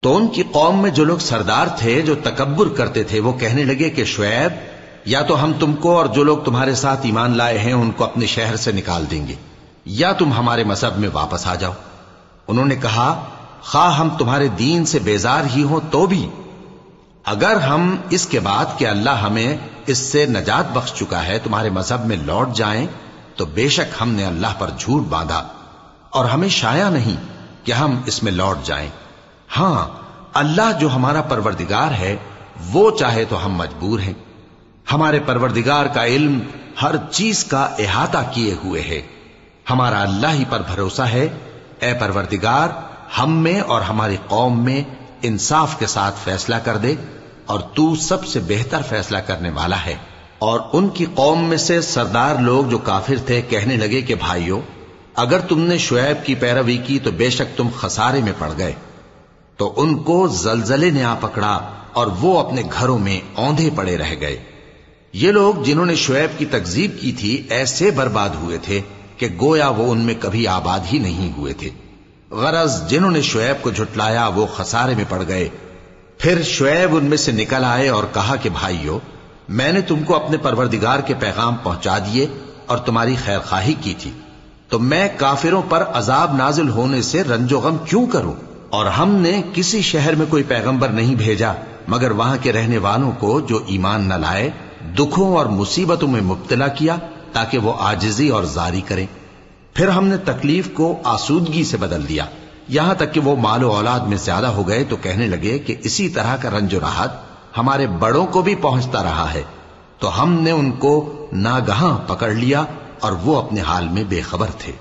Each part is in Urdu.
تو ان کی قوم میں جو لوگ سردار تھے جو تکبر کرتے تھے وہ کہنے لگے کہ شعیب یا تو ہم تم کو اور جو لوگ تمہارے ساتھ ایمان لائے ہیں ان کو اپنے شہر سے نکال دیں گے یا تم ہمارے مذہب میں واپس آ جاؤ۔ انہوں نے کہا خواہ ہم تمہارے دین سے بیزار ہی ہوں تو بھی اگر ہم اس کے بعد کہ اللہ ہمیں اس سے نجات بخش چکا ہے تمہارے مذہب میں لوٹ جائیں تو بے شک ہم نے اللہ پر جھوٹ باندھا اور ہمیں شایع نہیں کہ ہم اس میں لوٹ جائیں۔ ہاں اللہ جو ہمارا پروردگار ہے وہ چاہے تو ہم مجبور ہیں، ہمارے پروردگار کا علم ہر چیز کا احاطہ کیے ہوئے ہے، ہمارا اللہ ہی پر بھروسہ ہے۔ اے پروردگار ہم میں اور ہماری قوم میں انصاف کے ساتھ فیصلہ کر دے اور تو سب سے بہتر فیصلہ کرنے والا ہے۔ اور ان کی قوم میں سے سردار لوگ جو کافر تھے کہنے لگے کہ بھائیو اگر تم نے شعیب کی پیروی کی تو بے شک تم خسارے میں پڑ گئے۔ تو ان کو زلزلے نے آ پکڑا اور وہ اپنے گھروں میں اوندھے پڑے رہ گئے۔ یہ لوگ جنہوں نے شعیب کی تکذیب کی تھی ایسے برباد ہوئے تھے کہ گویا وہ ان میں کبھی آباد ہی نہیں ہوئے تھے۔ غرض جنہوں نے شعیب کو جھٹلایا وہ خسارے میں پڑ گئے۔ پھر شعیب ان میں سے نکل آئے اور کہا کہ بھائیو میں نے تم کو اپنے پروردگار کے پیغام پہنچا دیے اور تمہاری خیر خواہی کی تھی، تو میں کافروں پر عذاب نازل ہونے سے رنج و غم کیوں کروں؟ اور ہم نے کسی شہر میں کوئی پیغمبر نہیں بھیجا مگر وہاں کے رہنے والوں کو جو ایمان نہ لائے دکھوں اور مصیبتوں میں مبتلا کیا تاکہ وہ عاجزی اور زاری کریں۔ پھر ہم نے تکلیف کو آسودگی سے بدل دیا یہاں تک کہ وہ مال و اولاد میں زیادہ ہو گئے تو کہنے لگے کہ اسی طرح کا رنج و راحت ہمارے بڑوں کو بھی پہنچتا رہا ہے، تو ہم نے ان کو ناگہاں پکڑ لیا اور وہ اپنے حال میں بے خبر تھے۔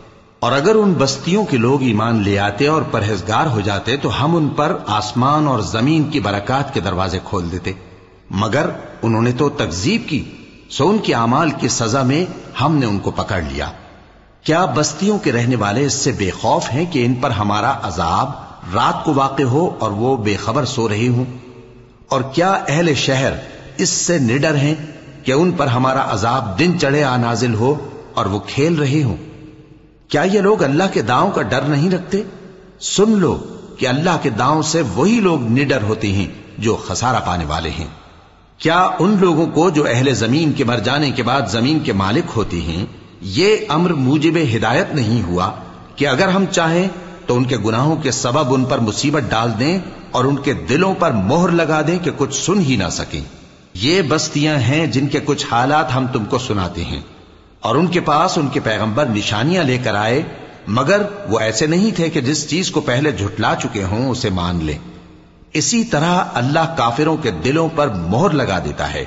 اور اگر ان بستیوں کے لوگ ایمان لے آتے اور پرہیزگار ہو جاتے تو ہم ان پر آسمان اور زمین کی برکات کے دروازے کھول دیتے، مگر انہوں نے تو تکذیب کی، سو ان کے اعمال کی سزا میں ہم نے ان کو پکڑ لیا۔ کیا بستیوں کے رہنے والے اس سے بے خوف ہیں کہ ان پر ہمارا عذاب رات کو واقع ہو اور وہ بے خبر سو رہی ہوں؟ اور کیا اہل شہر اس سے نڈر ہیں کہ ان پر ہمارا عذاب دن چڑھے آ نازل ہو اور وہ کھیل رہے ہوں؟ کیا یہ لوگ اللہ کے داؤں کا ڈر نہیں رکھتے؟ سن لو کہ اللہ کے داؤں سے وہی لوگ نڈر ہوتے ہیں جو خسارہ پانے والے ہیں۔ کیا ان لوگوں کو جو اہل زمین کے مر جانے کے بعد زمین کے مالک ہوتے ہیں یہ امر موجب ہدایت نہیں ہوا کہ اگر ہم چاہیں تو ان کے گناہوں کے سبب ان پر مصیبت ڈال دیں اور ان کے دلوں پر مہر لگا دیں کہ کچھ سن ہی نہ سکیں؟ یہ بستیاں ہیں جن کے کچھ حالات ہم تم کو سناتے ہیں، اور ان کے پاس ان کے پیغمبر نشانیاں لے کر آئے مگر وہ ایسے نہیں تھے کہ جس چیز کو پہلے جھٹلا چکے ہوں اسے مان لیں۔ اسی طرح اللہ کافروں کے دلوں پر مہر لگا دیتا ہے،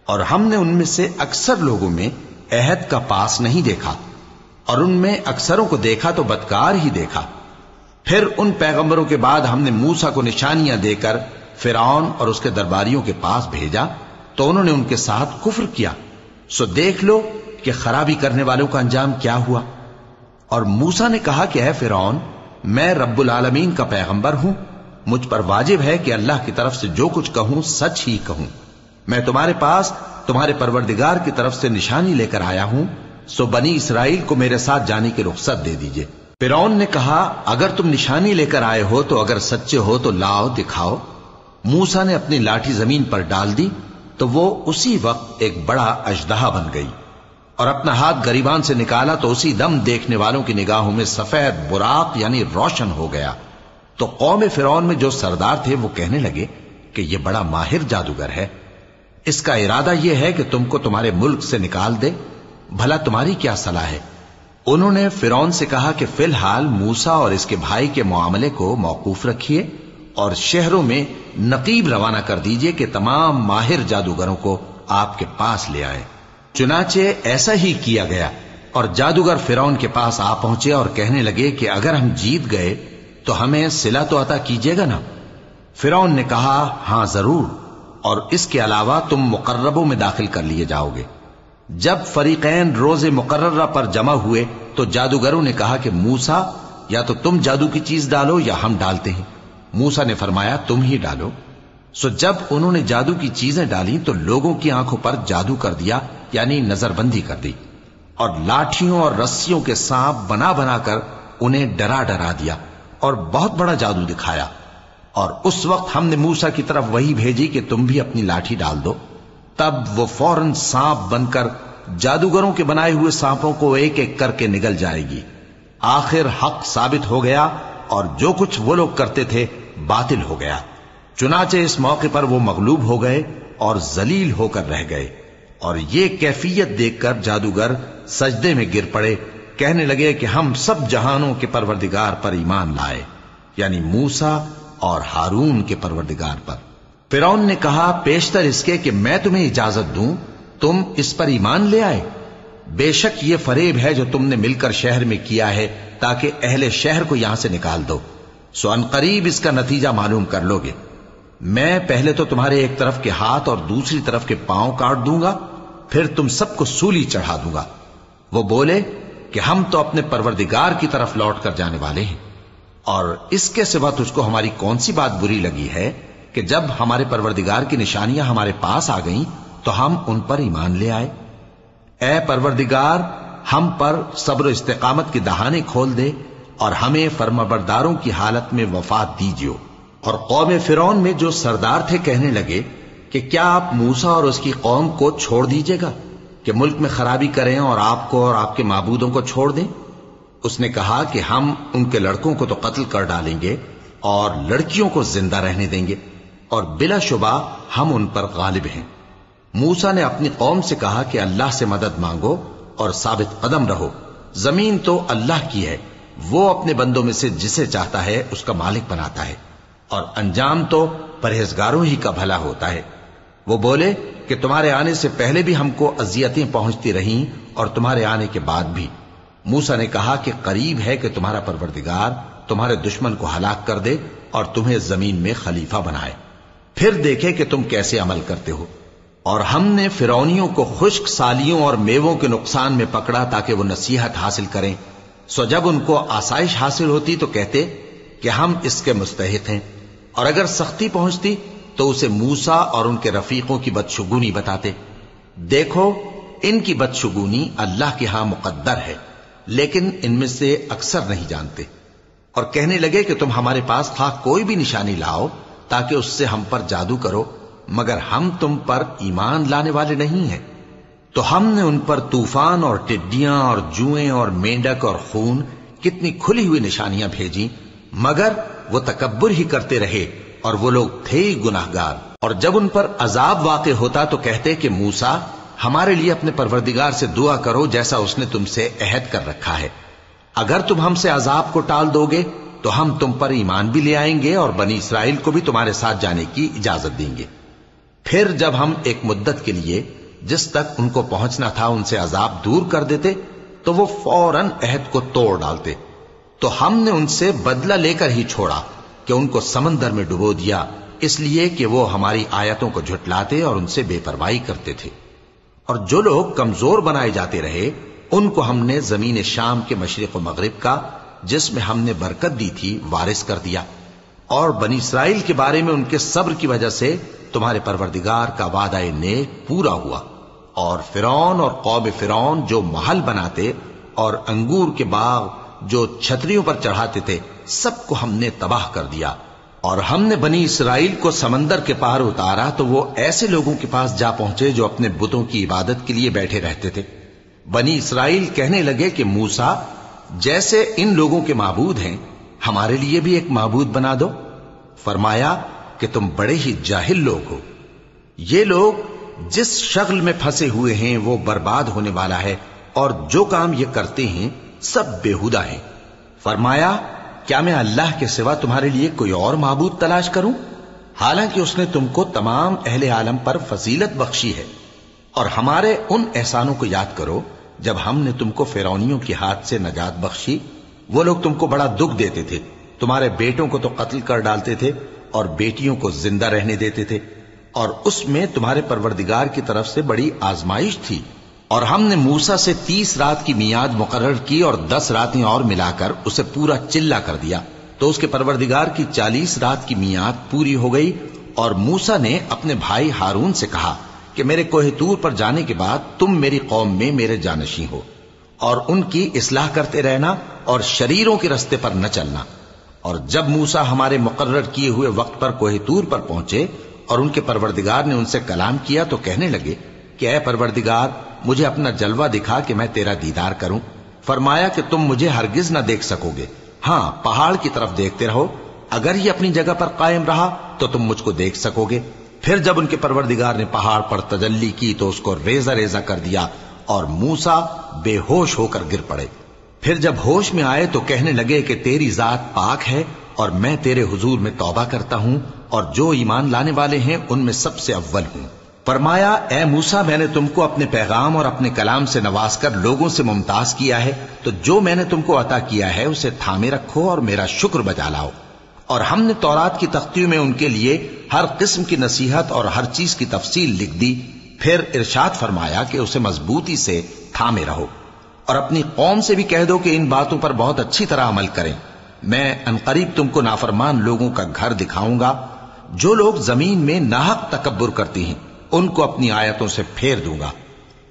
اور ہم نے ان میں سے اکثر لوگوں میں عہد کا پاس نہیں دیکھا اور ان میں اکثروں کو دیکھا تو بدکار ہی دیکھا۔ پھر ان پیغمبروں کے بعد ہم نے موسیٰ کو نشانیاں دے کر فرعون اور اس کے درباریوں کے پاس بھیجا تو انہوں نے ان کے ساتھ کفر کیا، سو دیکھ لو کہ خرابی کرنے والوں کا انجام کیا ہوا۔ اور موسیٰ نے کہا کہ اے فرعون میں رب العالمین کا پیغمبر ہوں، مجھ پر واجب ہے کہ اللہ کی طرف سے جو کچھ کہوں سچ ہی کہوں، میں تمہارے پاس تمہارے پروردگار کی طرف سے نشانی لے کر آیا ہوں، سو بنی اسرائیل کو میرے ساتھ جانے کی رخصت دے دیجئے۔ فرعون نے کہا اگر تم نشانی لے کر آئے ہو تو اگر سچے ہو تو لاؤ دکھاؤ۔ موسیٰ نے اپنی لاٹھی زمین پر ڈال دی تو وہ اسی وقت ایک بڑا اژدہا بن گئی، اور اپنا ہاتھ گریبان سے نکالا تو اسی دم دیکھنے والوں کی نگاہوں میں سفید براق یعنی روشن ہو گیا۔ تو قوم فرعون میں جو سردار تھے وہ کہنے لگے کہ یہ بڑا ماہر جادوگر ہے، اس کا ارادہ یہ ہے کہ تم کو تمہارے ملک سے نکال دے، بھلا تمہاری کیا صلاح ہے؟ انہوں نے فرعون سے کہا کہ فی الحال موسیٰ اور اس کے بھائی کے معاملے کو موقوف رکھیے اور شہروں میں نقیب روانہ کر دیجئے کہ تمام ماہر جادوگروں کو آپ کے پاس لے آئیں۔ چنانچہ ایسا ہی کیا گیا، اور جادوگر فرعون کے پاس آ پہنچے اور کہنے لگے کہ اگر ہم جیت گئے تو ہمیں صلہ تو عطا کیجیے گا نا؟ فرعون نے کہا ہاں ضرور، اور اس کے علاوہ تم مقربوں میں داخل کر لیے جاؤ گے۔ جب فریقین روز مقررہ پر جمع ہوئے تو جادوگروں نے کہا کہ موسیٰ یا تو تم جادو کی چیز ڈالو یا ہم ڈالتے ہیں۔ موسیٰ نے فرمایا تم ہی ڈالو۔ سو جب انہوں نے جادو کی چیزیں ڈالی تو لوگوں کی آنکھوں پر جادو کر دیا یعنی نظر بندی کر دی، اور لاٹھیوں اور رسیوں کے سانپ بنا بنا کر انہیں ڈرا ڈرا دیا اور بہت بڑا جادو دکھایا۔ اور اس وقت ہم نے موسیٰ کی طرف وہی بھیجی کہ تم بھی اپنی لاٹھی ڈال دو، تب وہ فوراً سانپ بن کر جادوگروں کے بنائے ہوئے سانپوں کو ایک ایک کر کے نگل جائے گی۔ آخر حق ثابت ہو گیا اور جو کچھ وہ لوگ کرتے تھے باطل ہو گیا۔ چنانچہ اس موقع پر وہ مغلوب ہو گئے اور ذلیل ہو کر رہ گئے، اور یہ کیفیت دیکھ کر جادوگر سجدے میں گر پڑے، کہنے لگے کہ ہم سب جہانوں کے پروردگار پر ایمان لائے، یعنی موسیٰ اور ہارون کے پروردگار پر۔ فرعون نے کہا پیشتر اس کے کہ میں تمہیں اجازت دوں تم اس پر ایمان لے آئے، بے شک یہ فریب ہے جو تم نے مل کر شہر میں کیا ہے تاکہ اہل شہر کو یہاں سے نکال دو، سو ان قریب اس کا نتیجہ معلوم کر لو گے۔ میں پہلے تو تمہارے ایک طرف کے ہاتھ اور دوسری طرف کے پاؤں کاٹ دوں گا، پھر تم سب کو سولی چڑھا دوں گا۔ وہ بولے کہ ہم تو اپنے پروردگار کی طرف لوٹ کر جانے والے ہیں، اور اس کے سوا تجھ کو ہماری کون سی بات بری لگی ہے کہ جب ہمارے پروردگار کی نشانیاں ہمارے پاس آ گئیں تو ہم ان پر ایمان لے آئے؟ اے پروردگار، ہم پر صبر و استقامت کی دہانے کھول دے اور ہمیں فرمانبرداروں کی حالت میں وفات دیجیو۔ اور قوم فرعون میں جو سردار تھے کہنے لگے کہ کیا آپ موسیٰ اور اس کی قوم کو چھوڑ دیجیے گا کہ ملک میں خرابی کریں اور آپ کو اور آپ کے معبودوں کو چھوڑ دیں؟ اس نے کہا کہ ہم ان کے لڑکوں کو تو قتل کر ڈالیں گے اور لڑکیوں کو زندہ رہنے دیں گے، اور بلا شبہ ہم ان پر غالب ہیں۔ موسیٰ نے اپنی قوم سے کہا کہ اللہ سے مدد مانگو اور ثابت قدم رہو، زمین تو اللہ کی ہے، وہ اپنے بندوں میں سے جسے چاہتا ہے اس کا مالک بناتا ہے، اور انجام تو پرہیزگاروں ہی کا بھلا ہوتا ہے۔ وہ بولے کہ تمہارے آنے سے پہلے بھی ہم کو اذیتیں پہنچتی رہیں اور تمہارے آنے کے بعد بھی۔ موسیٰ نے کہا کہ قریب ہے کہ تمہارا پروردگار تمہارے دشمن کو ہلاک کر دے اور تمہیں زمین میں خلیفہ بنائے، پھر دیکھے کہ تم کیسے عمل کرتے ہو۔ اور ہم نے فرعونیوں کو خشک سالیوں اور میووں کے نقصان میں پکڑا تاکہ وہ نصیحت حاصل کریں، سو جب ان کو آسائش حاصل ہوتی تو کہتے کہ ہم اس کے مستحق ہیں، اور اگر سختی پہنچتی تو اسے موسیٰ اور ان کے رفیقوں کی بدشگونی بتاتے۔ دیکھو ان کی بدشگونی اللہ کے ہاں مقدر ہے، لیکن ان میں سے اکثر نہیں جانتے۔ اور کہنے لگے کہ تم ہمارے پاس خواہ کوئی بھی نشانی لاؤ تاکہ اس سے ہم پر جادو کرو، مگر ہم تم پر ایمان لانے والے نہیں ہیں۔ تو ہم نے ان پر طوفان اور ٹڈیاں اور جوئیں اور مینڈک اور خون کتنی کھلی ہوئی نشانیاں بھیجیں، مگر وہ تکبر ہی کرتے رہے اور وہ لوگ تھے ہی گناہگار۔ اور جب ان پر عذاب واقع ہوتا تو کہتے کہ موسیٰ ہمارے لیے اپنے پروردگار سے دعا کرو جیسا اس نے تم سے عہد کر رکھا ہے، اگر تم ہم سے عذاب کو ٹال دو گے تو ہم تم پر ایمان بھی لے آئیں گے اور بنی اسرائیل کو بھی تمہارے ساتھ جانے کی اجازت دیں گے۔ پھر جب ہم ایک مدت کے لیے جس تک ان کو پہنچنا تھا ان سے عذاب دور کر دیتے تو وہ فوراً عہد کو توڑ ڈالتے، تو ہم نے ان سے بدلہ لے کر ہی چھوڑا کہ ان کو سمندر میں ڈبو دیا، اس لیے کہ وہ ہماری آیتوں کو جھٹلاتے اور ان سے بے پرواہی کرتے تھے۔ اور جو لوگ کمزور بنائے جاتے رہے ان کو ہم نے زمین شام کے مشرق و مغرب کا جس میں ہم نے برکت دی تھی وارث کر دیا، اور بنی اسرائیل کے بارے میں ان کے صبر کی وجہ سے تمہارے پروردگار کا وعدہ نیک پورا ہوا۔ اور فرعون اور قوم فرعون جو محل بناتے اور انگور کے باغ جو چھتریوں پر چڑھاتے تھے سب کو ہم نے تباہ کر دیا۔ اور ہم نے بنی اسرائیل کو سمندر کے پار اتارا تو وہ ایسے لوگوں کے پاس جا پہنچے جو اپنے بتوں کی عبادت کے لیے بیٹھے رہتے تھے۔ بنی اسرائیل کہنے لگے کہ موسیٰ جیسے ان لوگوں کے معبود ہیں ہمارے لیے بھی ایک معبود بنا دو۔ فرمایا کہ تم بڑے ہی جاہل لوگ ہو، یہ لوگ جس شغل میں پھنسے ہوئے ہیں وہ برباد ہونے والا ہے، اور جو کام یہ کرتے ہیں سب بےہودہ ہیں۔ فرمایا کیا میں اللہ کے سوا تمہارے لیے کوئی اور معبود تلاش کروں، حالانکہ اس نے تم کو تمام اہل عالم پر فضیلت بخشی ہے۔ اور ہمارے ان احسانوں کو یاد کرو جب ہم نے تم کو فرعونیوں کے ہاتھ سے نجات بخشی، وہ لوگ تم کو بڑا دکھ دیتے تھے، تمہارے بیٹوں کو تو قتل کر ڈالتے تھے اور بیٹیوں کو زندہ رہنے دیتے تھے، اور اس میں تمہارے پروردگار کی طرف سے بڑی آزمائش تھی۔ اور ہم نے موسیٰ سے 30 رات کی میعاد مقرر کی اور 10 راتیں اور ملا کر اسے پورا چلہ کر دیا، تو اس کے پروردگار کی 40 رات کی میعاد پوری ہو گئی۔ اور موسیٰ نے اپنے بھائی ہارون سے کہا کہ میرے کوہ طور پر جانے کے بعد تم میری قوم میں میرے جانشین ہو، اور ان کی اصلاح کرتے رہنا اور شریروں کے رستے پر نہ چلنا، اور جب موسیٰ ہمارے مقرر کیے ہوئے وقت پر کوہ طور پر پہنچے اور ان کے پروردگار نے ان سے کلام کیا تو کہنے لگے کہ اے پروردگار مجھے اپنا جلوہ دکھا کہ میں تیرا دیدار کروں۔ فرمایا کہ تم مجھے ہرگز نہ دیکھ سکو گے، ہاں پہاڑ کی طرف دیکھتے رہو، اگر یہ اپنی جگہ پر قائم رہا تو تم مجھ کو دیکھ سکو گے۔ پھر جب ان کے پروردگار نے پہاڑ پر تجلی کی تو اس کو ریزہ ریزہ کر دیا اور موسیٰ بے ہوش ہو کر گر پڑے۔ پھر جب ہوش میں آئے تو کہنے لگے کہ تیری ذات پاک ہے اور میں تیرے حضور میں توبہ کرتا ہوں اور جو ایمان لانے والے ہیں ان میں سب سے اول ہوں۔ فرمایا اے موسیٰ میں نے تم کو اپنے پیغام اور اپنے کلام سے نواز کر لوگوں سے ممتاز کیا ہے، تو جو میں نے تم کو عطا کیا ہے اسے تھامے رکھو اور میرا شکر بجا لاؤ۔ اور ہم نے تورات کی تختیوں میں ان کے لیے ہر قسم کی نصیحت اور ہر چیز کی تفصیل لکھ دی۔ پھر ارشاد فرمایا کہ اسے مضبوطی سے تھامے رہو اور اپنی قوم سے بھی کہہ دو کہ ان باتوں پر بہت اچھی طرح عمل کریں۔ میں انقریب تم کو نافرمان لوگوں کا گھر دکھاؤں گا۔ جو لوگ زمین میں ناحق تکبر کرتی ہیں ان کو اپنی آیتوں سے پھیر دوں گا۔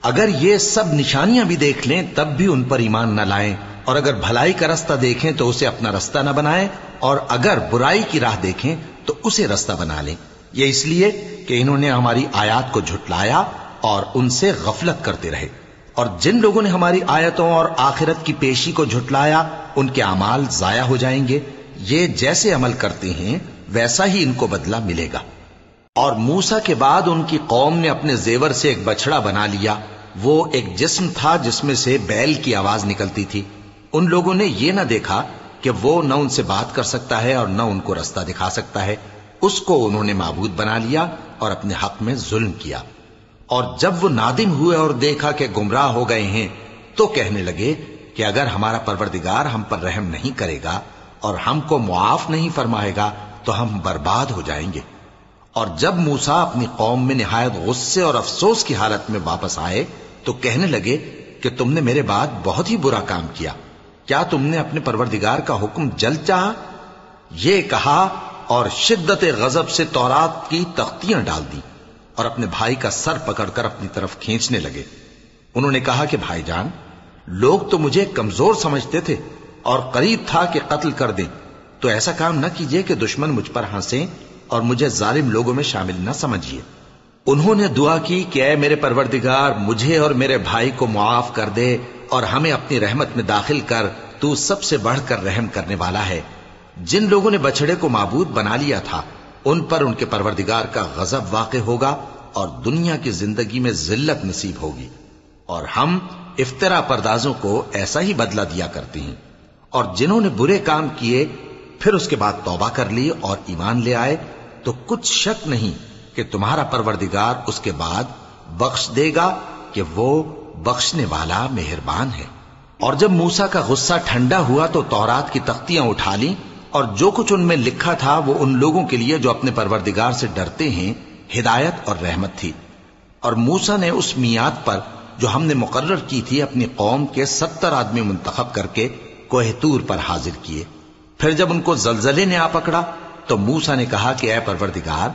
اگر یہ سب نشانیاں بھی دیکھ لیں تب بھی ان پر ایمان نہ لائیں، اور اگر بھلائی کا رستہ دیکھیں تو اسے اپنا رستہ نہ بنائیں، اور اگر برائی کی راہ دیکھیں تو اسے رستہ بنا لیں۔ یہ اس لیے کہ انہوں نے ہماری آیات کو جھٹلایا اور ان سے غفلت کرتے رہے۔ اور جن لوگوں نے ہماری آیتوں اور آخرت کی پیشی کو جھٹلایا ان کے اعمال ضائع ہو جائیں گے۔ یہ جیسے عمل کرتے ہیں ویسا ہی ان کو بدلہ ملے گا۔ اور موسیٰ کے بعد ان کی قوم نے اپنے زیور سے ایک بچڑا بنا لیا، وہ ایک جسم تھا جس میں سے بیل کی آواز نکلتی تھی۔ ان لوگوں نے یہ نہ دیکھا کہ وہ نہ ان سے بات کر سکتا ہے اور نہ ان کو رستہ دکھا سکتا ہے، اس کو انہوں نے معبود بنا لیا اور اپنے حق میں ظلم کیا۔ اور جب وہ نادم ہوئے اور دیکھا کہ گمراہ ہو گئے ہیں تو کہنے لگے کہ اگر ہمارا پروردگار ہم پر رحم نہیں کرے گا اور ہم کو معاف نہیں فرمائے گا تو ہم برباد ہو جائیں گے۔ اور جب موسیٰ اپنی قوم میں نہایت غصے اور افسوس کی حالت میں واپس آئے تو کہنے لگے کہ تم نے میرے بعد بہت ہی برا کام کیا، کیا تم نے اپنے پروردگار کا حکم جلد چاہا؟ یہ کہا اور شدت غضب سے تورات کی تختیاں ڈال دی اور اپنے بھائی کا سر پکڑ کر اپنی طرف کھینچنے لگے۔ انہوں نے کہا کہ بھائی جان، لوگ تو مجھے کمزور سمجھتے تھے اور قریب تھا کہ قتل کر دیں، تو ایسا کام نہ کیجیے کہ دشمن مجھ پر ہنسیں اور مجھے ظالم لوگوں میں شامل نہ سمجھیے۔ انہوں نے دعا کی کہ اے میرے پروردگار مجھے اور میرے بھائی کو معاف کر دے اور ہمیں اپنی رحمت میں داخل کر، تو سب سے بڑھ کر رحم کرنے والا ہے۔ جن لوگوں نے بچڑے کو معبود بنا لیا تھا ان پر ان کے پروردگار کا غضب واقع ہوگا اور دنیا کی زندگی میں ذلت نصیب ہوگی، اور ہم افترا پردازوں کو ایسا ہی بدلہ دیا کرتے ہیں۔ اور جنہوں نے برے کام کیے پھر اس کے بعد توبہ کر لی اور ایمان لے آئے تو کچھ شک نہیں کہ تمہارا پروردگار اس کے بعد بخش دے گا کہ وہ بخشنے والا مہربان ہے۔ اور جب موسیٰ کا غصہ ٹھنڈا ہوا تو تورات کی تختیاں اٹھا لیں، اور جو کچھ ان میں لکھا تھا وہ ان لوگوں کے لیے جو اپنے پروردگار سے ڈرتے ہیں ہدایت اور رحمت تھی۔ اور موسیٰ نے اس میعاد پر جو ہم نے مقرر کی تھی اپنی قوم کے 70 آدمی منتخب کر کے کوہ طور پر حاضر کیے۔ پھر جب ان کو زلزلے نے آ پکڑا تو موسیٰ نے کہا کہ اے پروردگار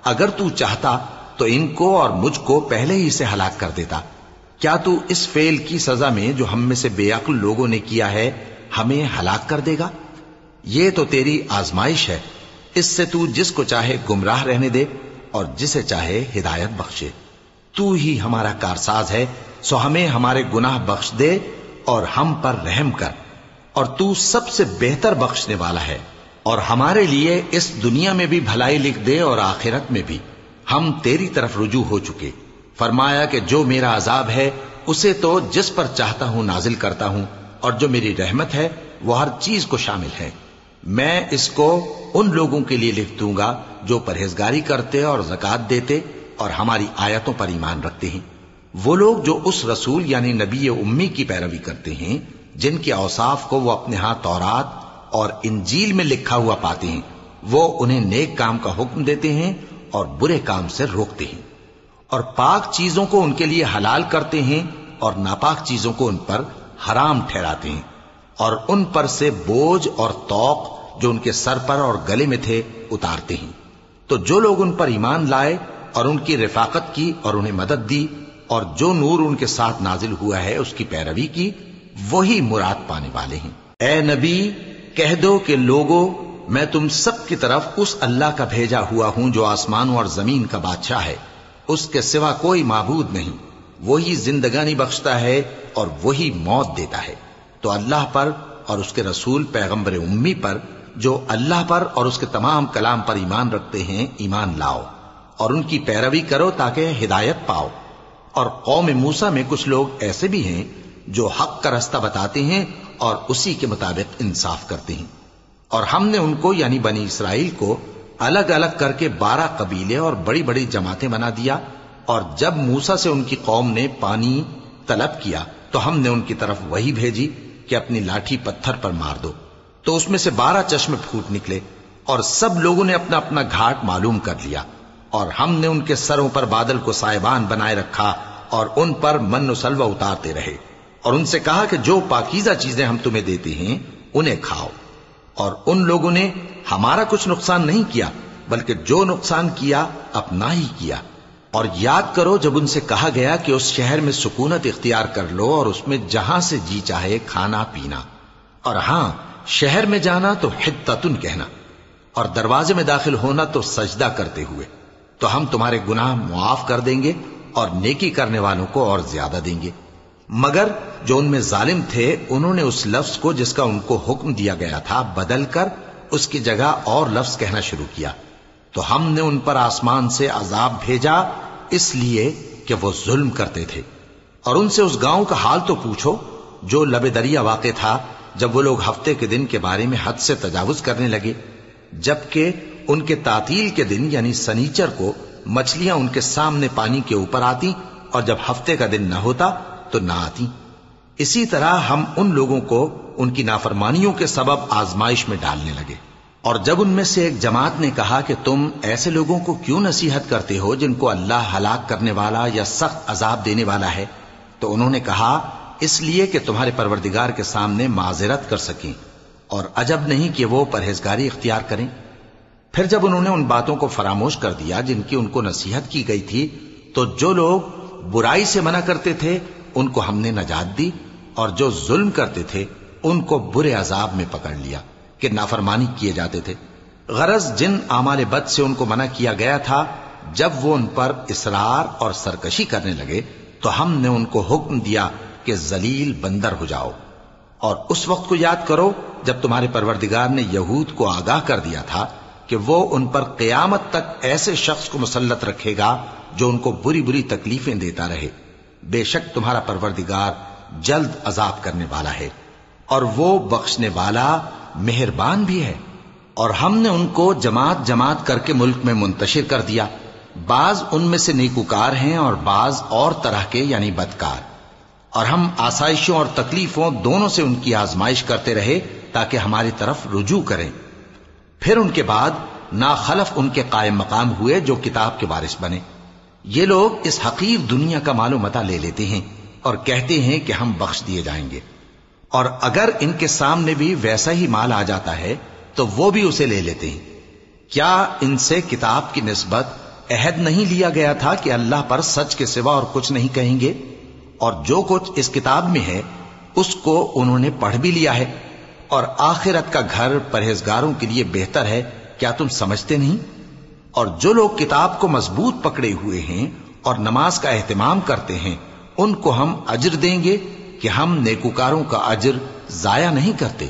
اگر تو چاہتا تو ان کو اور مجھ کو پہلے ہی سے ہلاک کر دیتا، کیا تو اس فعل کی سزا میں جو ہم میں سے بے عقل لوگوں نے کیا ہے ہمیں ہلاک کر دے گا؟ یہ تو تیری آزمائش ہے، اس سے تو جس کو چاہے گمراہ رہنے دے اور جسے چاہے ہدایت بخشے۔ تو ہی ہمارا کارساز ہے، سو ہمیں ہمارے گناہ بخش دے اور ہم پر رحم کر، اور تو سب سے بہتر بخشنے والا ہے، اور ہمارے لیے اس دنیا میں بھی بھلائی لکھ دے اور آخرت میں بھی، ہم تیری طرف رجوع ہو چکے۔ فرمایا کہ جو میرا عذاب ہے اسے تو جس پر چاہتا ہوں نازل کرتا ہوں، اور جو میری رحمت ہے وہ ہر چیز کو شامل ہے۔ میں اس کو ان لوگوں کے لیے لکھ دوں گا جو پرہیزگاری کرتے اور زکوٰۃ دیتے اور ہماری آیتوں پر ایمان رکھتے ہیں، وہ لوگ جو اس رسول یعنی نبی امی کی پیروی کرتے ہیں جن کے اوصاف کو وہ اپنے ہاں تورات اور انجیل میں لکھا ہوا پاتے ہیں، وہ انہیں نیک کام کا حکم دیتے ہیں اور برے کام سے روکتے ہیں، اور پاک چیزوں کو ان کے لیے حلال کرتے ہیں اور ناپاک چیزوں کو ان پر حرام ٹھہراتے ہیں، اور ان پر سے بوجھ اور طوق جو ان کے سر پر اور گلے میں تھے اتارتے ہیں۔ تو جو لوگ ان پر ایمان لائے اور ان کی رفاقت کی اور انہیں مدد دی اور جو نور ان کے ساتھ نازل ہوا ہے اس کی پیروی کی، وہی مراد پانے والے ہیں۔ اے نبی کہہ دو کہ لوگوں میں تم سب کی طرف اس اللہ کا بھیجا ہوا ہوں جو آسمانوں اور زمین کا بادشاہ ہے، اس کے سوا کوئی معبود نہیں، وہی زندگانی بخشتا ہے اور وہی موت دیتا ہے۔ تو اللہ پر اور اس کے رسول پیغمبر امی پر جو اللہ پر اور اس کے تمام کلام پر ایمان رکھتے ہیں ایمان لاؤ اور ان کی پیروی کرو تاکہ ہدایت پاؤ۔ اور قوم موسیٰ میں کچھ لوگ ایسے بھی ہیں جو حق کا رستہ بتاتے ہیں اور اسی کے مطابق انصاف کرتے ہیں۔ اور ہم نے ان کو یعنی بنی اسرائیل کو الگ الگ کر کے 12 قبیلے اور بڑی بڑی جماعتیں بنا دیا، اور جب موسیٰ سے ان کی قوم نے پانی طلب کیا تو ہم نے ان کی طرف وہی بھیجی کہ اپنی لاٹھی پتھر پر مار دو، تو اس میں سے 12 چشمے پھوٹ نکلے، اور سب لوگوں نے اپنا اپنا گھاٹ معلوم کر لیا، اور ہم نے ان کے سروں پر بادل کو سائبان بنائے رکھا اور ان پر من و سلوہ اتارتے رہے، اور ان سے کہا کہ جو پاکیزہ چیزیں ہم تمہیں دیتے ہیں انہیں کھاؤ۔ اور ان لوگوں نے ہمارا کچھ نقصان نہیں کیا بلکہ جو نقصان کیا اپنا ہی کیا۔ اور یاد کرو جب ان سے کہا گیا کہ اس شہر میں سکونت اختیار کر لو اور اس میں جہاں سے جی چاہے کھانا پینا، اور ہاں شہر میں جانا تو حتتن کہنا، اور دروازے میں داخل ہونا تو سجدہ کرتے ہوئے، تو ہم تمہارے گناہ معاف کر دیں گے اور نیکی کرنے والوں کو اور زیادہ دیں گے۔ مگر جو ان میں ظالم تھے انہوں نے اس لفظ کو جس کا ان کو حکم دیا گیا تھا بدل کر اس کی جگہ اور لفظ کہنا شروع کیا، تو ہم نے ان پر آسمان سے عذاب بھیجا اس لیے کہ وہ ظلم کرتے تھے۔ اور ان سے اس گاؤں کا حال تو پوچھو جو لب دریا واقع تھا، جب وہ لوگ ہفتے کے دن کے بارے میں حد سے تجاوز کرنے لگے، جبکہ ان کے تعطیل کے دن یعنی سنیچر کو مچھلیاں ان کے سامنے پانی کے اوپر آتی، اور جب ہفتے کا دن نہ ہوتا تو نہ آتی۔ اسی طرح ہم ان لوگوں کو ان کی نافرمانیوں کے سبب آزمائش میں ڈالنے لگے۔ اور جب ان میں سے ایک جماعت نے کہا کہ تم ایسے لوگوں کو کیوں نصیحت کرتے ہو جن کو اللہ ہلاک کرنے والا یا سخت عذاب دینے والا ہے، تو انہوں نے کہا اس لیے کہ تمہارے پروردگار کے سامنے معذرت کر سکیں، اور عجب نہیں کہ وہ پرہیزگاری اختیار کریں۔ پھر جب انہوں نے ان باتوں کو فراموش کر دیا جن کی ان کو نصیحت کی گئی تھی، تو جو لوگ برائی سے منع کرتے تھے ان کو ہم نے نجات دی، اور جو ظلم کرتے تھے ان کو برے عذاب میں پکڑ لیا کہ نافرمانی کیے جاتے تھے۔ غرض جن اعمال بد سے ان کو منع کیا گیا تھا، جب وہ ان پر اصرار اور سرکشی کرنے لگے تو ہم نے ان کو حکم دیا کہ ذلیل بندر ہو جاؤ۔ اور اس وقت کو یاد کرو جب تمہارے پروردگار نے یہود کو آگاہ کر دیا تھا کہ وہ ان پر قیامت تک ایسے شخص کو مسلط رکھے گا جو ان کو بری بری تکلیفیں دیتا رہے۔ بے شک تمہارا پروردگار جلد عذاب کرنے والا ہے، اور وہ بخشنے والا مہربان بھی ہے۔ اور ہم نے ان کو جماعت جماعت کر کے ملک میں منتشر کر دیا، بعض ان میں سے نیکوکار ہیں اور بعض اور طرح کے یعنی بدکار، اور ہم آسائشوں اور تکلیفوں دونوں سے ان کی آزمائش کرتے رہے تاکہ ہماری طرف رجوع کریں۔ پھر ان کے بعد ناخلف ان کے قائم مقام ہوئے جو کتاب کے وارث بنے۔ یہ لوگ اس حقیر دنیا کا مال و متاع لے لیتے ہیں اور کہتے ہیں کہ ہم بخش دیے جائیں گے، اور اگر ان کے سامنے بھی ویسا ہی مال آ جاتا ہے تو وہ بھی اسے لے لیتے ہیں۔ کیا ان سے کتاب کی نسبت عہد نہیں لیا گیا تھا کہ اللہ پر سچ کے سوا اور کچھ نہیں کہیں گے؟ اور جو کچھ اس کتاب میں ہے اس کو انہوں نے پڑھ بھی لیا ہے، اور آخرت کا گھر پرہیزگاروں کے لیے بہتر ہے، کیا تم سمجھتے نہیں؟ اور جو لوگ کتاب کو مضبوط پکڑے ہوئے ہیں اور نماز کا اہتمام کرتے ہیں ان کو ہم اجر دیں گے کہ ہم نیکوکاروں کا اجر ضائع نہیں کرتے۔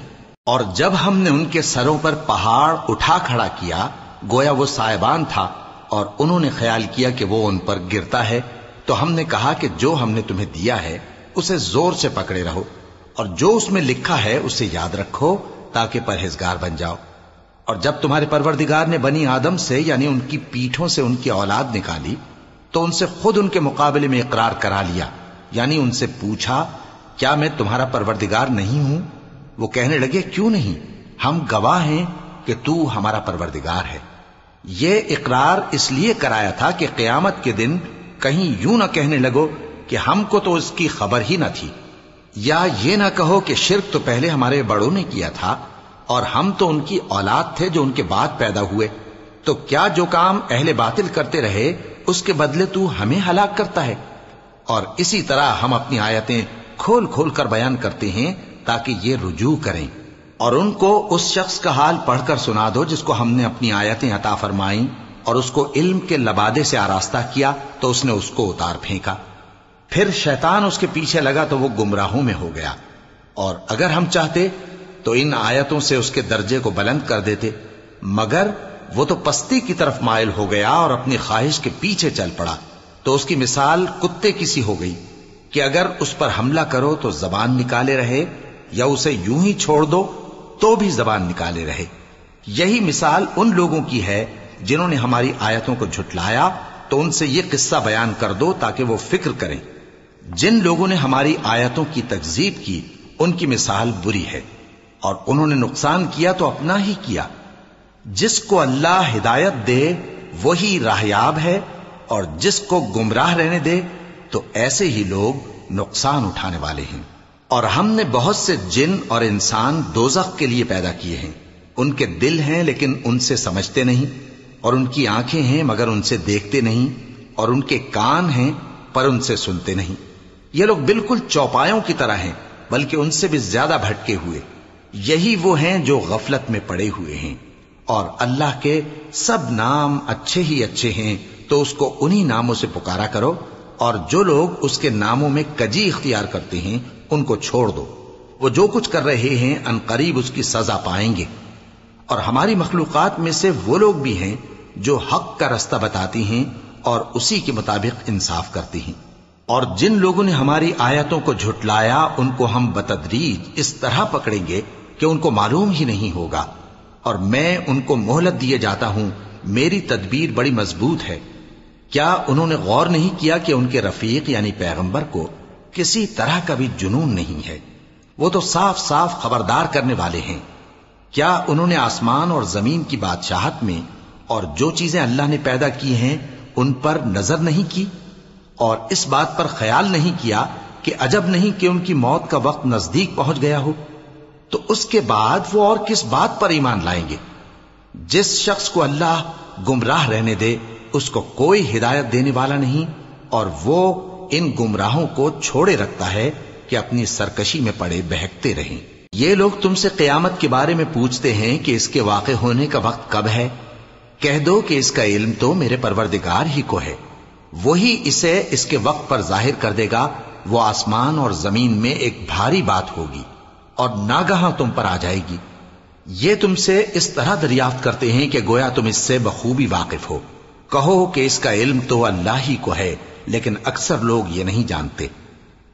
اور جب ہم نے ان کے سروں پر پہاڑ اٹھا کھڑا کیا گویا وہ سائبان تھا، اور انہوں نے خیال کیا کہ وہ ان پر گرتا ہے، تو ہم نے کہا کہ جو ہم نے تمہیں دیا ہے اسے زور سے پکڑے رہو، اور جو اس میں لکھا ہے اسے یاد رکھو تاکہ پرہیزگار بن جاؤ۔ اور جب تمہارے پروردگار نے بنی آدم سے یعنی ان کی پیٹھوں سے ان کی اولاد نکالی تو ان سے خود ان کے مقابلے میں اقرار کرا لیا، یعنی ان سے پوچھا کیا میں تمہارا پروردگار نہیں ہوں؟ وہ کہنے لگے کیوں نہیں، ہم گواہ ہیں کہ تو ہمارا پروردگار ہے۔ یہ اقرار اس لیے کرایا تھا کہ قیامت کے دن کہیں یوں نہ کہنے لگو کہ ہم کو تو اس کی خبر ہی نہ تھی، یا یہ نہ کہو کہ شرک تو پہلے ہمارے بڑوں نے کیا تھا اور ہم تو ان کی اولاد تھے جو ان کے بعد پیدا ہوئے، تو کیا جو کام اہل باطل کرتے رہے اس کے بدلے تو ہمیں ہلاک کرتا ہے؟ اور اسی طرح ہم اپنی آیتیں کھول کھول کر بیان کرتے ہیں تاکہ یہ رجوع کریں۔ اور ان کو اس شخص کا حال پڑھ کر سنا دو جس کو ہم نے اپنی آیتیں عطا فرمائیں اور اس کو علم کے لبادے سے آراستہ کیا تو اس نے اس کو اتار پھینکا، پھر شیطان اس کے پیچھے لگا تو وہ گمراہوں میں ہو گیا، اور اگر ہم چاہتے تو ان آیتوں سے اس کے درجے کو بلند کر دیتے، مگر وہ تو پستی کی طرف مائل ہو گیا اور اپنی خواہش کے پیچھے چل پڑا، تو اس کی مثال کتے کی سی ہو گئی کہ اگر اس پر حملہ کرو تو زبان نکالے رہے، یا اسے یوں ہی چھوڑ دو تو بھی زبان نکالے رہے۔ یہی مثال ان لوگوں کی ہے جنہوں نے ہماری آیتوں کو جھٹلایا، تو ان سے یہ قصہ بیان کر دو تاکہ وہ فکر کریں۔ جن لوگوں نے ہماری آیتوں کی تکذیب کی ان کی مثال بری ہے، اور انہوں نے نقصان کیا تو اپنا ہی کیا۔ جس کو اللہ ہدایت دے وہی راہیاب ہے، اور جس کو گمراہ رہنے دے تو ایسے ہی لوگ نقصان اٹھانے والے ہیں۔ اور ہم نے بہت سے جن اور انسان دوزخ کے لیے پیدا کیے ہیں، ان کے دل ہیں لیکن ان سے سمجھتے نہیں، اور ان کی آنکھیں ہیں مگر ان سے دیکھتے نہیں، اور ان کے کان ہیں پر ان سے سنتے نہیں۔ یہ لوگ بالکل چوپایوں کی طرح ہیں، بلکہ ان سے بھی زیادہ بھٹکے ہوئے۔ یہی وہ ہیں جو غفلت میں پڑے ہوئے ہیں۔ اور اللہ کے سب نام اچھے ہی اچھے ہیں، تو اس کو انہی ناموں سے پکارا کرو، اور جو لوگ اس کے ناموں میں کجی اختیار کرتے ہیں ان کو چھوڑ دو، وہ جو کچھ کر رہے ہیں ان قریب اس کی سزا پائیں گے۔ اور ہماری مخلوقات میں سے وہ لوگ بھی ہیں جو حق کا رستہ بتاتی ہیں اور اسی کے مطابق انصاف کرتی ہیں، اور جن لوگوں نے ہماری آیتوں کو جھٹلایا ان کو ہم بتدریج اس طرح پکڑیں گے کہ ان کو معلوم ہی نہیں ہوگا، اور میں ان کو مہلت دیے جاتا ہوں، میری تدبیر بڑی مضبوط ہے۔ کیا انہوں نے غور نہیں کیا کہ ان کے رفیق یعنی پیغمبر کو کسی طرح کا بھی جنون نہیں ہے، وہ تو صاف صاف خبردار کرنے والے ہیں۔ کیا انہوں نے آسمان اور زمین کی بادشاہت میں اور جو چیزیں اللہ نے پیدا کی ہیں ان پر نظر نہیں کی، اور اس بات پر خیال نہیں کیا کہ عجب نہیں کہ ان کی موت کا وقت نزدیک پہنچ گیا ہو؟ تو اس کے بعد وہ اور کس بات پر ایمان لائیں گے؟ جس شخص کو اللہ گمراہ رہنے دے اس کو کوئی ہدایت دینے والا نہیں، اور وہ ان گمراہوں کو چھوڑے رکھتا ہے کہ اپنی سرکشی میں پڑے بہکتے رہیں۔ یہ لوگ تم سے قیامت کے بارے میں پوچھتے ہیں کہ اس کے واقع ہونے کا وقت کب ہے؟ کہہ دو کہ اس کا علم تو میرے پروردگار ہی کو ہے، وہی اسے اس کے وقت پر ظاہر کر دے گا۔ وہ آسمان اور زمین میں ایک بھاری بات ہوگی اور ناگہاں تم پر آ جائے گی۔ یہ تم سے اس طرح دریافت کرتے ہیں کہ گویا تم اس سے بخوبی واقف ہو۔ کہو کہ اس کا علم تو اللہ ہی کو ہے، لیکن اکثر لوگ یہ نہیں جانتے۔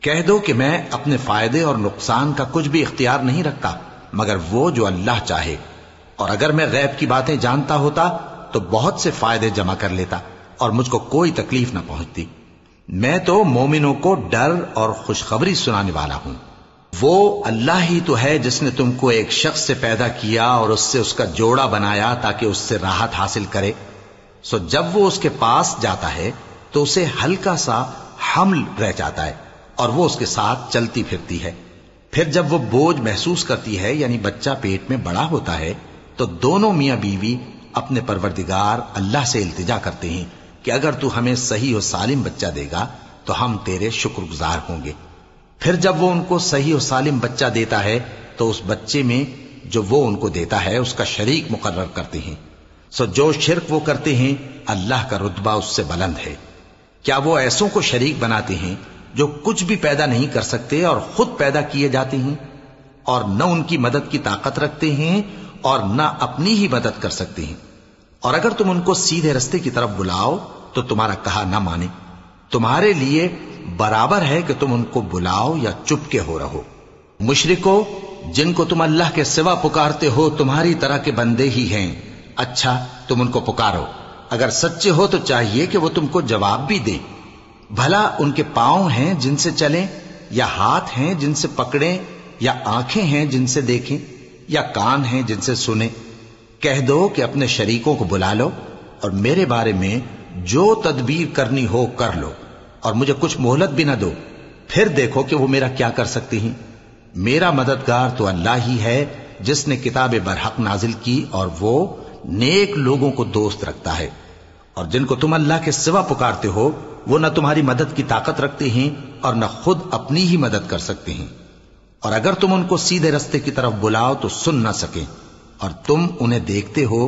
کہہ دو کہ میں اپنے فائدے اور نقصان کا کچھ بھی اختیار نہیں رکھتا مگر وہ جو اللہ چاہے، اور اگر میں غیب کی باتیں جانتا ہوتا تو بہت سے فائدے جمع کر لیتا اور مجھ کو کوئی تکلیف نہ پہنچتی۔ میں تو مومنوں کو ڈر اور خوشخبری سنانے والا ہوں۔ وہ اللہ ہی تو ہے جس نے تم کو ایک شخص سے پیدا کیا اور اس سے اس کا جوڑا بنایا تاکہ اس سے راحت حاصل کرے، سو جب وہ اس کے پاس جاتا ہے تو اسے ہلکا سا حمل رہ جاتا ہے اور وہ اس کے ساتھ چلتی پھرتی ہے۔ پھر جب وہ بوجھ محسوس کرتی ہے یعنی بچہ پیٹ میں بڑا ہوتا ہے تو دونوں میاں بیوی اپنے پروردگار اللہ سے التجا کرتے ہیں کہ اگر تو ہمیں صحیح و سالم بچہ دے گا تو ہم تیرے شکر گزار ہوں گے۔ پھر جب وہ ان کو صحیح و سالم بچہ دیتا ہے تو اس بچے میں جو وہ ان کو دیتا ہے اس کا شریک مقرر کرتے ہیں، سو جو شرک وہ کرتے ہیں اللہ کا رتبہ اس سے بلند ہے۔ کیا وہ ایسوں کو شریک بناتے ہیں جو کچھ بھی پیدا نہیں کر سکتے اور خود پیدا کیے جاتے ہیں، اور نہ ان کی مدد کی طاقت رکھتے ہیں اور نہ اپنی ہی مدد کر سکتے ہیں؟ اور اگر تم ان کو سیدھے رستے کی طرف بلاؤ تو تمہارا کہا نہ مانے، تمہارے لیے برابر ہے کہ تم ان کو بلاؤ یا چپ کے ہو رہو۔ مشرکو، جن کو تم اللہ کے سوا پکارتے ہو تمہاری طرح کے بندے ہی ہیں، اچھا تم ان کو پکارو، اگر سچے ہو تو چاہیے کہ وہ تم کو جواب بھی دیں۔ بھلا ان کے پاؤں ہیں جن سے چلیں، یا ہاتھ ہیں جن سے پکڑیں، یا آنکھیں ہیں جن سے دیکھیں، یا کان ہیں جن سے سنیں؟ کہہ دو کہ اپنے شریکوں کو بلا لو اور میرے بارے میں جو تدبیر کرنی ہو کر لو، اور مجھے کچھ مہلت بھی نہ دو، پھر دیکھو کہ وہ میرا کیا کر سکتی ہیں۔ میرا مددگار تو اللہ ہی ہے جس نے کتاب برحق نازل کی، اور وہ نیک لوگوں کو دوست رکھتا ہے۔ اور جن کو تم اللہ کے سوا پکارتے ہو وہ نہ تمہاری مدد کی طاقت رکھتے ہیں اور نہ خود اپنی ہی مدد کر سکتے ہیں۔ اور اگر تم ان کو سیدھے رستے کی طرف بلاؤ تو سن نہ سکیں، اور تم انہیں دیکھتے ہو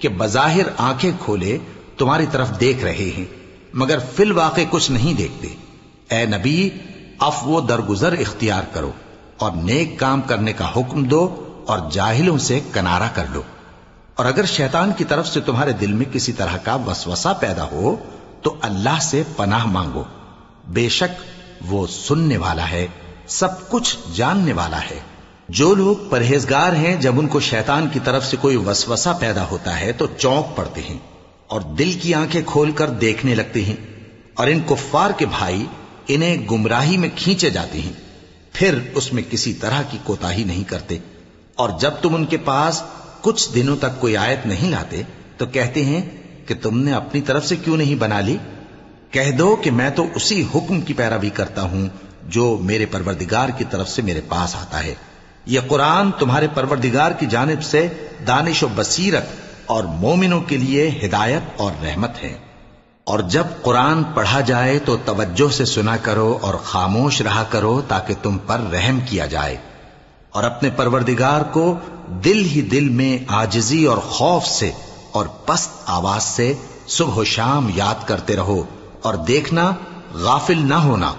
کہ بظاہر آنکھیں کھولے تمہاری طرف دیکھ رہے ہیں مگر فی الواقع کچھ نہیں دیکھتے۔ اے نبی، عفو و درگزر اختیار کرو اور نیک کام کرنے کا حکم دو اور جاہلوں سے کنارہ کر لو۔ اور اگر شیطان کی طرف سے تمہارے دل میں کسی طرح کا وسوسہ پیدا ہو تو اللہ سے پناہ مانگو، بے شک وہ سننے والا ہے، سب کچھ جاننے والا ہے۔ جو لوگ پرہیزگار ہیں جب ان کو شیطان کی طرف سے کوئی وسوسہ پیدا ہوتا ہے تو چونک پڑتے ہیں اور دل کی آنکھیں کھول کر دیکھنے لگتے ہیں، اور ان کفار کے بھائی انہیں گمراہی میں کھینچے جاتے ہیں، پھر اس میں کسی طرح کی کوتاہی نہیں کرتے۔ اور جب تم ان کے پاس کچھ دنوں تک کوئی آیت نہیں لاتے تو کہتے ہیں کہ تم نے اپنی طرف سے کیوں نہیں بنا لی؟ کہہ دو کہ میں تو اسی حکم کی پیروی کرتا ہوں جو میرے پروردگار کی طرف سے میرے پاس آتا ہے۔ یہ قرآن تمہارے پروردگار کی جانب سے دانش و بصیرت اور مومنوں کے لیے ہدایت اور رحمت ہے۔ اور جب قرآن پڑھا جائے تو توجہ سے سنا کرو اور خاموش رہا کرو تاکہ تم پر رحم کیا جائے، اور اپنے پروردگار کو دل ہی دل میں عاجزی اور خوف سے اور پست آواز سے صبح و شام یاد کرتے رہو، اور دیکھنا غافل نہ ہونا۔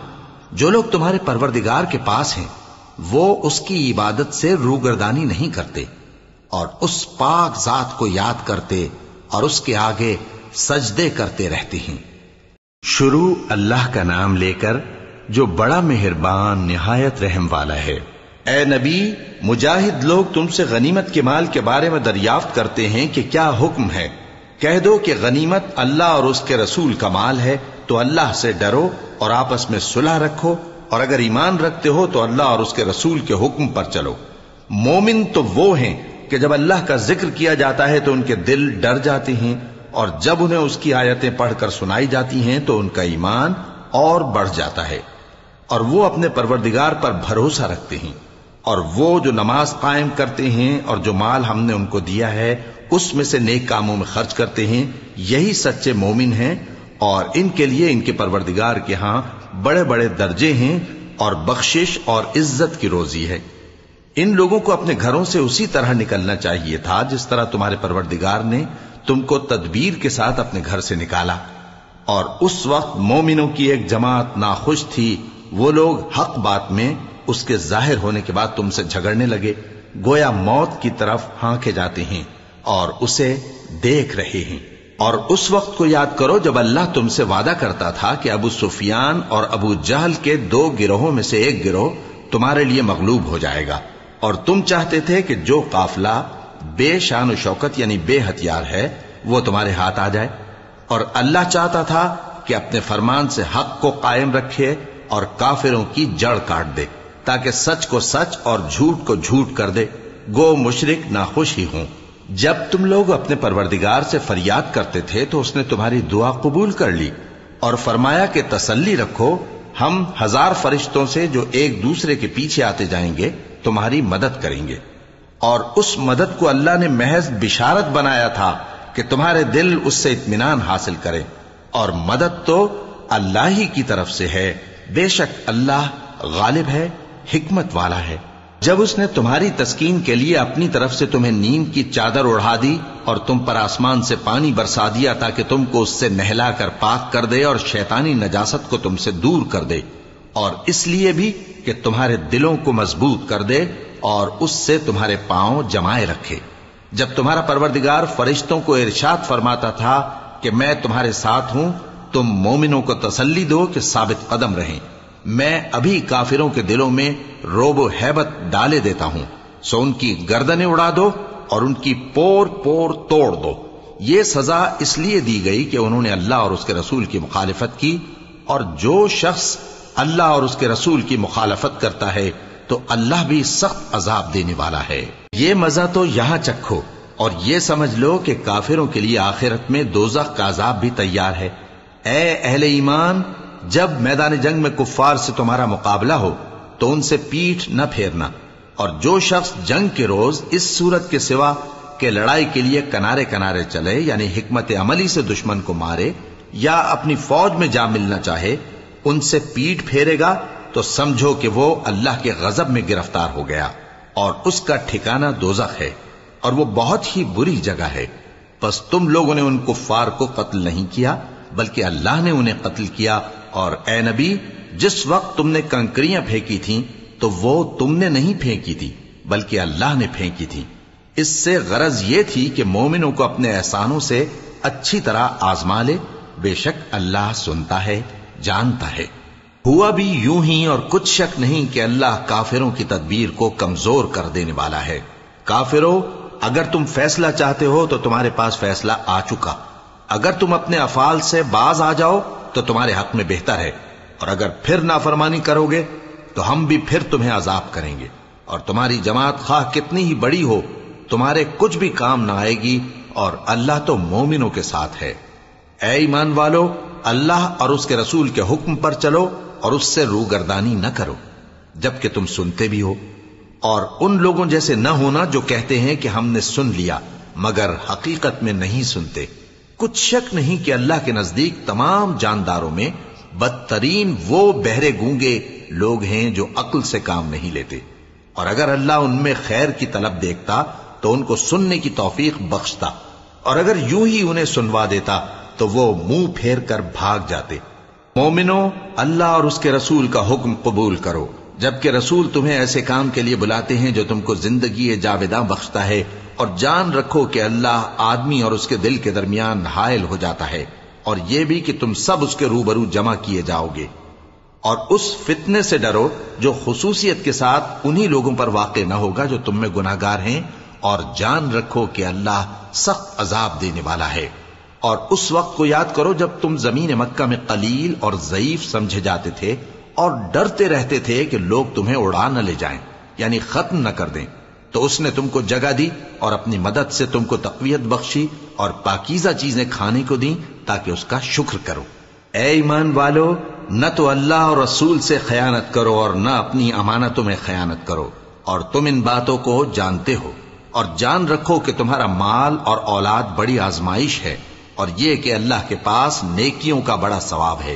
جو لوگ تمہارے پروردگار کے پاس ہیں وہ اس کی عبادت سے روگردانی نہیں کرتے اور اس پاک ذات کو یاد کرتے اور اس کے آگے سجدے کرتے رہتے ہیں۔ شروع اللہ کا نام لے کر جو بڑا مہربان نہایت رحم والا ہے۔ اے نبی، مجاہد لوگ تم سے غنیمت کے مال کے بارے میں دریافت کرتے ہیں کہ کیا حکم ہے۔ کہہ دو کہ غنیمت اللہ اور اس کے رسول کا مال ہے، تو اللہ سے ڈرو اور آپس میں صلح رکھو، اور اگر ایمان رکھتے ہو تو اللہ اور اس کے رسول کے حکم پر چلو۔ مومن تو وہ ہیں کہ جب اللہ کا ذکر کیا جاتا ہے تو ان کے دل ڈر جاتے ہیں، اور جب انہیں اس کی آیتیں پڑھ کر سنائی جاتی ہیں تو ان کا ایمان اور بڑھ جاتا ہے، اور وہ اپنے پروردگار پر بھروسہ رکھتے ہیں۔ اور وہ جو نماز قائم کرتے ہیں اور جو مال ہم نے ان کو دیا ہے اس میں سے نیک کاموں میں خرچ کرتے ہیں، یہی سچے مومن ہیں، اور ان کے لیے ان کے پروردگار کے ہاں بڑے بڑے درجے ہیں اور بخشش اور عزت کی روزی ہے۔ ان لوگوں کو اپنے گھروں سے اسی طرح نکلنا چاہیے تھا جس طرح تمہارے پروردگار نے تم کو تدبیر کے ساتھ اپنے گھر سے نکالا۔ اور اس وقت مومنوں کی ایک جماعت ناخوش تھی، وہ لوگ حق بات میں اس کے ظاہر ہونے کے بعد تم سے جھگڑنے لگے، گویا موت کی طرف ہانکے جاتے ہیں اور اسے دیکھ رہے ہیں۔ اور اس وقت کو یاد کرو جب اللہ تم سے وعدہ کرتا تھا کہ ابو سفیان اور ابو جہل کے 2 گروہوں میں سے ایک گروہ تمہارے لیے مغلوب ہو جائے گا، اور تم چاہتے تھے کہ جو قافلہ بے شان و شوکت یعنی بے ہتھیار ہے وہ تمہارے ہاتھ آ جائے، اور اللہ چاہتا تھا کہ اپنے فرمان سے حق کو قائم رکھے اور کافروں کی جڑ کاٹ دے، تاکہ سچ کو سچ اور جھوٹ کو جھوٹ کر دے، گو مشرک ناخوش ہی ہوں۔ جب تم لوگ اپنے پروردگار سے فریاد کرتے تھے تو اس نے تمہاری دعا قبول کر لی اور فرمایا کہ تسلی رکھو، ہم 1000 فرشتوں سے جو ایک دوسرے کے پیچھے آتے جائیں گے تمہاری مدد کریں گے۔ اور اس مدد کو اللہ نے محض بشارت بنایا تھا کہ تمہارے دل اس سے اطمینان حاصل کرے، اور مدد تو اللہ ہی کی طرف سے ہے، بے شک اللہ غالب ہے، حکمت والا ہے۔ جب اس نے تمہاری تسکین کے لیے اپنی طرف سے تمہیں نیند کی چادر اڑا دی اور تم پر آسمان سے پانی برسا دیا تاکہ تم کو اس سے نہلا کر پاک کر دے اور شیطانی نجاست کو تم سے دور کر دے، اور اس لیے بھی کہ تمہارے دلوں کو مضبوط کر دے اور اس سے تمہارے پاؤں جمائے رکھے۔ جب تمہارا پروردگار فرشتوں کو ارشاد فرماتا تھا کہ میں تمہارے ساتھ ہوں، تم مومنوں کو تسلی دو کہ ثابت قدم رہیں، میں ابھی کافروں کے دلوں میں روب و ہیبت ڈالے دیتا ہوں، سو ان کی گردنیں اڑا دو اور ان کی پور پور توڑ دو۔ یہ سزا اس لیے دی گئی کہ انہوں نے اللہ اور اس کے رسول کی مخالفت کی، اور جو شخص اللہ اور اس کے رسول کی مخالفت کرتا ہے تو اللہ بھی سخت عذاب دینے والا ہے۔ یہ مزہ تو یہاں چکھو اور یہ سمجھ لو کہ کافروں کے لیے آخرت میں دوزخ کا عذاب بھی تیار ہے۔ اے اہل ایمان، جب میدان جنگ میں کفار سے تمہارا مقابلہ ہو تو ان سے پیٹھ نہ پھیرنا، اور جو شخص جنگ کے روز اس صورت کے سوا کہ لڑائی کے لیے کنارے کنارے چلے یعنی حکمت عملی سے دشمن کو مارے یا اپنی فوج میں جا ملنا چاہے، ان سے پیٹھ پھیرے گا تو سمجھو کہ وہ اللہ کے غضب میں گرفتار ہو گیا اور اس کا ٹھکانہ دوزخ ہے اور وہ بہت ہی بری جگہ ہے۔ پس تم لوگوں نے ان کفار کو قتل نہیں کیا بلکہ اللہ نے انہیں قتل کیا، اور اے نبی جس وقت تم نے کنکریاں پھینکی تھیں تو وہ تم نے نہیں پھینکی تھی بلکہ اللہ نے پھینکی تھی۔ اس سے غرض یہ تھی کہ مومنوں کو اپنے احسانوں سے اچھی طرح آزما لے، بے شک اللہ سنتا ہے، جانتا ہے۔ ہوا بھی یوں ہی، اور کچھ شک نہیں کہ اللہ کافروں کی تدبیر کو کمزور کر دینے والا ہے۔ کافروں، اگر تم فیصلہ چاہتے ہو تو تمہارے پاس فیصلہ آ چکا، اگر تم اپنے افعال سے باز آ جاؤ تو تمہارے حق میں بہتر ہے، اور اگر پھر نافرمانی کرو گے تو ہم بھی پھر تمہیں عذاب کریں گے، اور تمہاری جماعت خواہ کتنی ہی بڑی ہو تمہارے کچھ بھی کام نہ آئے گی، اور اللہ تو مومنوں کے ساتھ ہے۔ اے ایمان والو، اللہ اور اس کے رسول کے حکم پر چلو اور اس سے روگردانی نہ کرو جبکہ تم سنتے بھی ہو، اور ان لوگوں جیسے نہ ہونا جو کہتے ہیں کہ ہم نے سن لیا مگر حقیقت میں نہیں سنتے۔ کچھ شک نہیں کہ اللہ کے نزدیک تمام جانداروں میں بدترین وہ بہرے گونگے لوگ ہیں جو عقل سے کام نہیں لیتے، اور اگر اللہ ان میں خیر کی طلب دیکھتا تو ان کو سننے کی توفیق بخشتا، اور اگر یوں ہی انہیں سنوا دیتا تو وہ منہ پھیر کر بھاگ جاتے۔ مومنوں، اللہ اور اس کے رسول کا حکم قبول کرو جبکہ رسول تمہیں ایسے کام کے لیے بلاتے ہیں جو تم کو زندگی جاوداں بخشتا ہے، اور جان رکھو کہ اللہ آدمی اور اس کے دل کے درمیان حائل ہو جاتا ہے، اور یہ بھی کہ تم سب اس کے روبرو جمع کیے جاؤ گے۔ اور اس فتنے سے ڈرو جو خصوصیت کے ساتھ انہی لوگوں پر واقع نہ ہوگا جو تم میں گناہگار ہیں، اور جان رکھو کہ اللہ سخت عذاب دینے والا ہے۔ اور اس وقت کو یاد کرو جب تم زمین مکہ میں قلیل اور ضعیف سمجھے جاتے تھے اور ڈرتے رہتے تھے کہ لوگ تمہیں اڑا نہ لے جائیں، یعنی ختم نہ کر دیں، تو اس نے تم کو جگہ دی اور اپنی مدد سے تم کو تقویت بخشی اور پاکیزہ چیزیں کھانے کو دیں تاکہ اس کا شکر کرو۔ اے ایمان والو، نہ تو اللہ اور رسول سے خیانت کرو اور نہ اپنی امانتوں میں خیانت کرو، اور تم ان باتوں کو جانتے ہو، اور جان رکھو کہ تمہارا مال اور اولاد بڑی آزمائش ہے، اور یہ کہ اللہ کے پاس نیکیوں کا بڑا ثواب ہے۔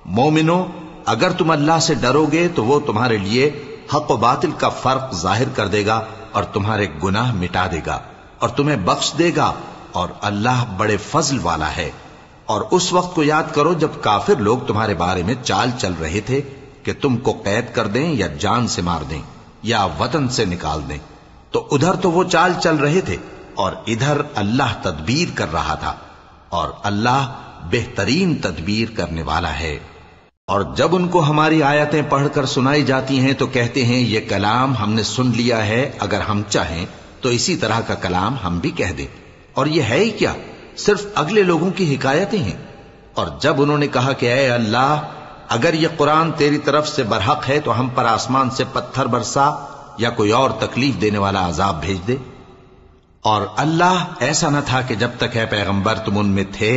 مومنو، اگر تم اللہ سے ڈرو گے تو وہ تمہارے لیے حق و باطل کا فرق ظاہر کر دے گا اور تمہارے گناہ مٹا دے گا اور تمہیں بخش دے گا، اور اللہ بڑے فضل والا ہے۔ اور اس وقت کو یاد کرو جب کافر لوگ تمہارے بارے میں چال چل رہے تھے کہ تم کو قید کر دیں یا جان سے مار دیں یا وطن سے نکال دیں، تو ادھر تو وہ چال چل رہے تھے اور ادھر اللہ تدبیر کر رہا تھا، اور اللہ بہترین تدبیر کرنے والا ہے۔ اور جب ان کو ہماری آیتیں پڑھ کر سنائی جاتی ہیں تو کہتے ہیں یہ کلام ہم نے سن لیا ہے، اگر ہم چاہیں تو اسی طرح کا کلام ہم بھی کہہ دیں، اور یہ ہے ہی کیا، صرف اگلے لوگوں کی حکایتیں ہیں۔ اور جب انہوں نے کہا کہ اے اللہ، اگر یہ قرآن تیری طرف سے برحق ہے تو ہم پر آسمان سے پتھر برسا یا کوئی اور تکلیف دینے والا عذاب بھیج دے۔ اور اللہ ایسا نہ تھا کہ جب تک اے پیغمبر تم ان میں تھے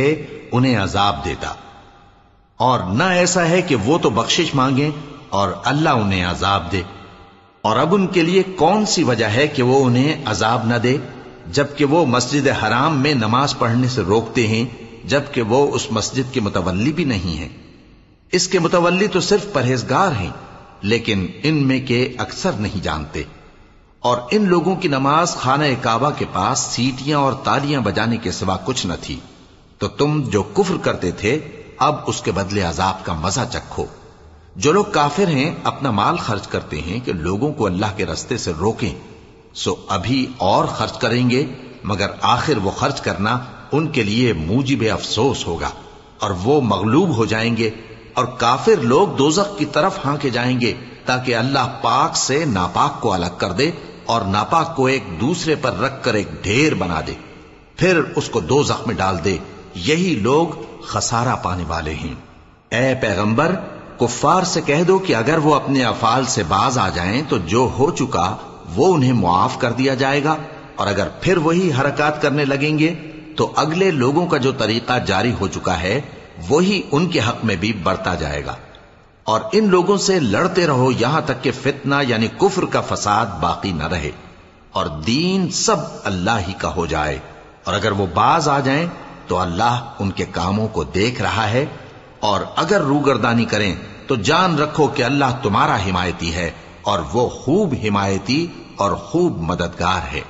انہیں عذاب دیتا، اور نہ ایسا ہے کہ وہ تو بخشش مانگیں اور اللہ انہیں عذاب دے۔ اور اب ان کے لیے کون سی وجہ ہے کہ وہ انہیں عذاب نہ دے، جبکہ وہ مسجد حرام میں نماز پڑھنے سے روکتے ہیں، جبکہ وہ اس مسجد کے متولی بھی نہیں ہیں۔ اس کے متولی تو صرف پرہیزگار ہیں، لیکن ان میں کے اکثر نہیں جانتے۔ اور ان لوگوں کی نماز خانہ کعبہ کے پاس سیٹیاں اور تالیاں بجانے کے سوا کچھ نہ تھی، تو تم جو کفر کرتے تھے اب اس کے بدلے عذاب کا مزہ چکھو۔ جو لوگ کافر ہیں اپنا مال خرچ کرتے ہیں کہ لوگوں کو اللہ کے رستے سے روکیں، سو ابھی اور خرچ کریں گے، مگر آخر وہ خرچ کرنا ان کے لیے موجب افسوس ہوگا، اور وہ مغلوب ہو جائیں گے، اور کافر لوگ دوزخ کی طرف ہانکے جائیں گے تاکہ اللہ پاک سے ناپاک کو الگ کر دے اور ناپاک کو ایک دوسرے پر رکھ کر ایک ڈھیر بنا دے، پھر اس کو دوزخ میں ڈال دے۔ یہی لوگ خسارہ پانے والے ہیں۔ اے پیغمبر، کفار سے کہہ دو کہ اگر وہ اپنے افعال سے باز آ جائیں تو جو ہو چکا وہ انہیں معاف کر دیا جائے گا، اور اگر پھر وہی حرکات کرنے لگیں گے تو اگلے لوگوں کا جو طریقہ جاری ہو چکا ہے وہی ان کے حق میں بھی برتا جائے گا۔ اور ان لوگوں سے لڑتے رہو یہاں تک کہ فتنہ یعنی کفر کا فساد باقی نہ رہے اور دین سب اللہ ہی کا ہو جائے، اور اگر وہ باز آ جائیں تو اللہ ان کے کاموں کو دیکھ رہا ہے، اور اگر روگردانی کریں تو جان رکھو کہ اللہ تمہارا حمایتی ہے اور وہ خوب حمایتی اور خوب مددگار ہے۔